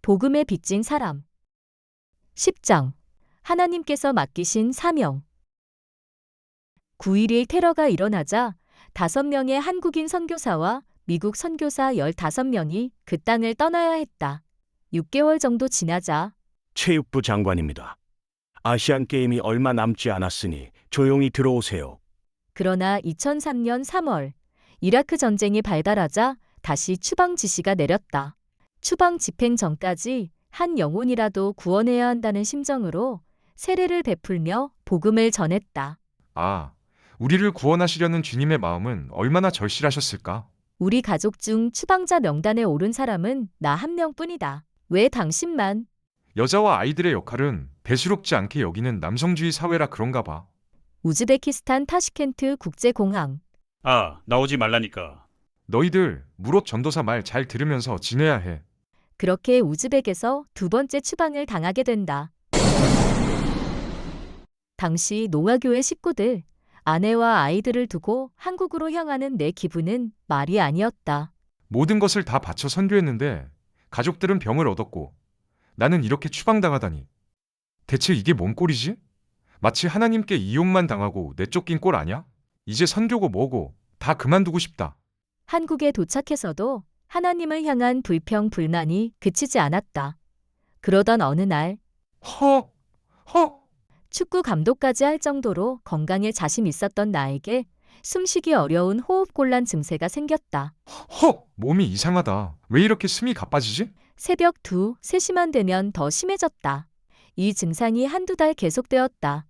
복음에 빚진 사람. 10장. 하나님께서 맡기신 사명. 9.11 테러가 일어나자 5명의 한국인 선교사와 미국 선교사 15명이 그 땅을 떠나야 했다. 6개월 정도 지나자 체육부 장관입니다. 아시안 게임이 얼마 남지 않았으니 조용히 들어오세요. 그러나 2003년 3월 이라크 전쟁이 발발하자 다시 추방 지시가 내렸다. 추방 집행 전까지 한 영혼이라도 구원해야 한다는 심정으로 세례를 베풀며 복음을 전했다. 아, 우리를 구원하시려는 주님의 마음은 얼마나 절실하셨을까? 우리 가족 중 추방자 명단에 오른 사람은 나 한 명뿐이다. 왜 당신만? 여자와 아이들의 역할은 대수롭지 않게 여기는 남성주의 사회라 그런가 봐. 우즈베키스탄 타시켄트 국제공항. 나오지 말라니까. 너희들 무릎 전도사 말 잘 들으면서 지내야 해. 그렇게 우즈벡에서 2번째 추방을 당하게 된다. 당시 농아교회 식구들, 아내와 아이들을 두고 한국으로 향하는 내 기분은 말이 아니었다. 모든 것을 다 바쳐 선교했는데 가족들은 병을 얻었고 나는 이렇게 추방당하다니. 대체 이게 뭔 꼴이지? 마치 하나님께 이용만 당하고 내쫓긴 꼴 아냐? 이제 선교고 뭐고 다 그만두고 싶다. 한국에 도착해서도 하나님을 향한 불평, 불만이 그치지 않았다. 그러던 어느 날 허! 축구 감독까지 할 정도로 건강에 자신 있었던 나에게 숨쉬기 어려운 호흡곤란 증세가 생겼다. 몸이 이상하다. 왜 이렇게 숨이 가빠지지? 새벽 2, 3시만 되면 더 심해졌다. 이 증상이 한두 달 계속되었다.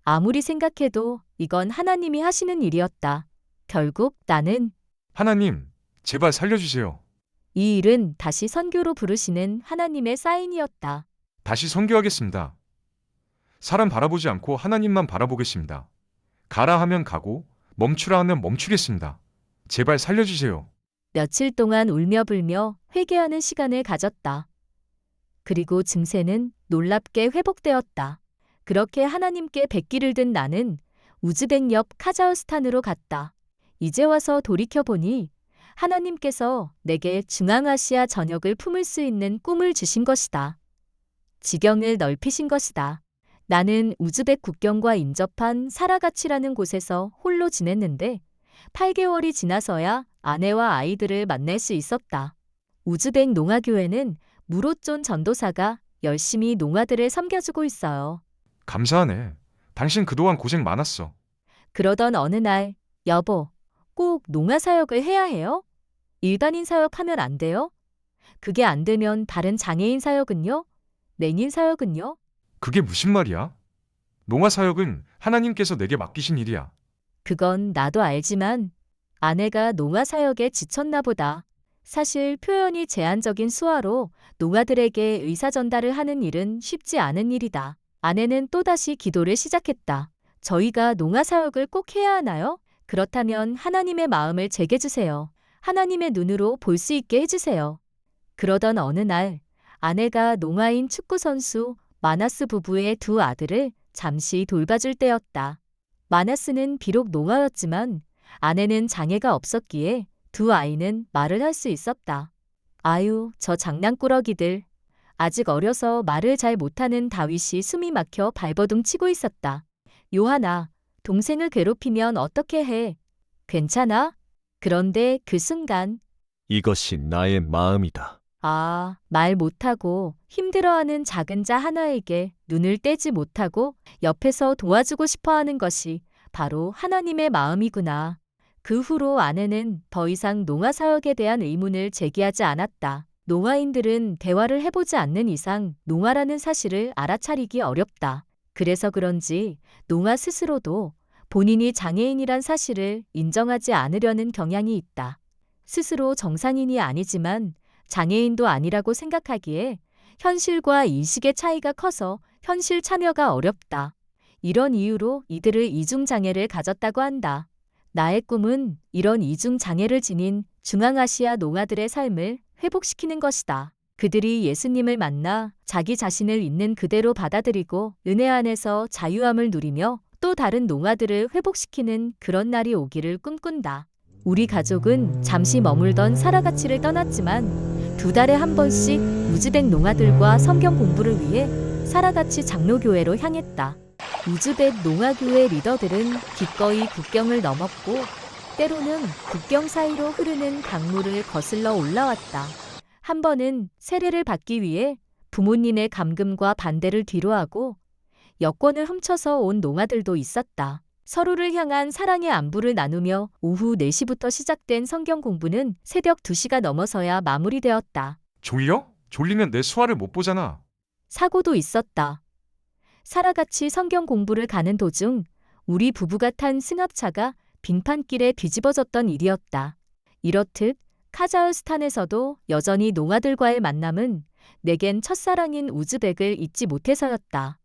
아무리 생각해도 이건 하나님이 하시는 일이었다. 결국 나는 하나님, 제발 살려주세요. 이 일은 다시 선교로 부르시는 하나님의 사인이었다. 다시 선교하겠습니다. 사람 바라보지 않고 하나님만 바라보겠습니다. 가라 하면 가고 멈추라 하면 멈추겠습니다. 제발 살려주세요. 며칠 동안 울며 불며 회개하는 시간을 가졌다. 그리고 증세는 놀랍게 회복되었다. 그렇게 하나님께 백기를 든 나는 우즈벡 옆 카자흐스탄으로 갔다. 이제 와서 돌이켜보니 하나님께서 내게 중앙아시아 전역을 품을 수 있는 꿈을 주신 것이다. 지경을 넓히신 것이다. 나는 우즈벡 국경과 인접한 사라가치라는 곳에서 홀로 지냈는데 8개월이 지나서야 아내와 아이들을 만날 수 있었다. 우즈벡 농아교회는 무로존 전도사가 열심히 농아들을 섬겨주고 있어요. 감사하네. 당신 그동안 고생 많았어. 그러던 어느 날, 여보, 꼭 농아 사역을 해야 해요? 일반인 사역하면 안 돼요? 그게 안 되면 다른 장애인 사역은요? 랭인 사역은요? 그게 무슨 말이야? 농아 사역은 하나님께서 내게 맡기신 일이야. 그건 나도 알지만 아내가 농아 사역에 지쳤나 보다. 사실 표현이 제한적인 수화로 농아들에게 의사 전달을 하는 일은 쉽지 않은 일이다. 아내는 또다시 기도를 시작했다. 저희가 농아 사역을 꼭 해야 하나요? 그렇다면 하나님의 마음을 제게 주세요. 하나님의 눈으로 볼 수 있게 해주세요. 그러던 어느 날 아내가 농아인 축구선수 마나스 부부의 2 아들을 잠시 돌봐줄 때였다. 마나스는 비록 농아였지만 아내는 장애가 없었기에 2 아이는 말을 할 수 있었다. 아유, 저 장난꾸러기들. 아직 어려서 말을 잘 못하는 다윗이 숨이 막혀 발버둥 치고 있었다. 요하나, 동생을 괴롭히면 어떻게 해? 괜찮아? 그런데 그 순간 이것이 나의 마음이다. 말 못하고 힘들어하는 작은 자 하나에게 눈을 떼지 못하고 옆에서 도와주고 싶어하는 것이 바로 하나님의 마음이구나. 그 후로 아내는 더 이상 농아 사역에 대한 의문을 제기하지 않았다. 농아인들은 대화를 해보지 않는 이상 농아라는 사실을 알아차리기 어렵다. 그래서 그런지 농아 스스로도 본인이 장애인이란 사실을 인정하지 않으려는 경향이 있다. 스스로 정상인이 아니지만 장애인도 아니라고 생각하기에 현실과 인식의 차이가 커서 현실 참여가 어렵다. 이런 이유로 이들을 이중장애를 가졌다고 한다. 나의 꿈은 이런 이중장애를 지닌 중앙아시아 농아들의 삶을 회복시키는 것이다. 그들이 예수님을 만나 자기 자신을 있는 그대로 받아들이고 은혜 안에서 자유함을 누리며 또 다른 농아들을 회복시키는 그런 날이 오기를 꿈꾼다. 우리 가족은 잠시 머물던 사라가치를 떠났지만 2달에 한 번씩 우즈벡 농아들과 성경 공부를 위해 사라가치 장로교회로 향했다. 우즈벡 농아교회 리더들은 기꺼이 국경을 넘었고 때로는 국경 사이로 흐르는 강물을 거슬러 올라왔다. 한 번은 세례를 받기 위해 부모님의 감금과 반대를 뒤로하고 여권을 훔쳐서 온 농아들도 있었다. 서로를 향한 사랑의 안부를 나누며 오후 4시부터 시작된 성경 공부는 새벽 2시가 넘어서야 마무리되었다. 졸려? 졸리면 내 수화를 못 보잖아. 사고도 있었다. 사라같이 성경 공부를 가는 도중 우리 부부가 탄 승합차가 빙판길에 뒤집어졌던 일이었다. 이렇듯 카자흐스탄에서도 여전히 농아들과의 만남은 내겐 첫사랑인 우즈벡을 잊지 못해서였다.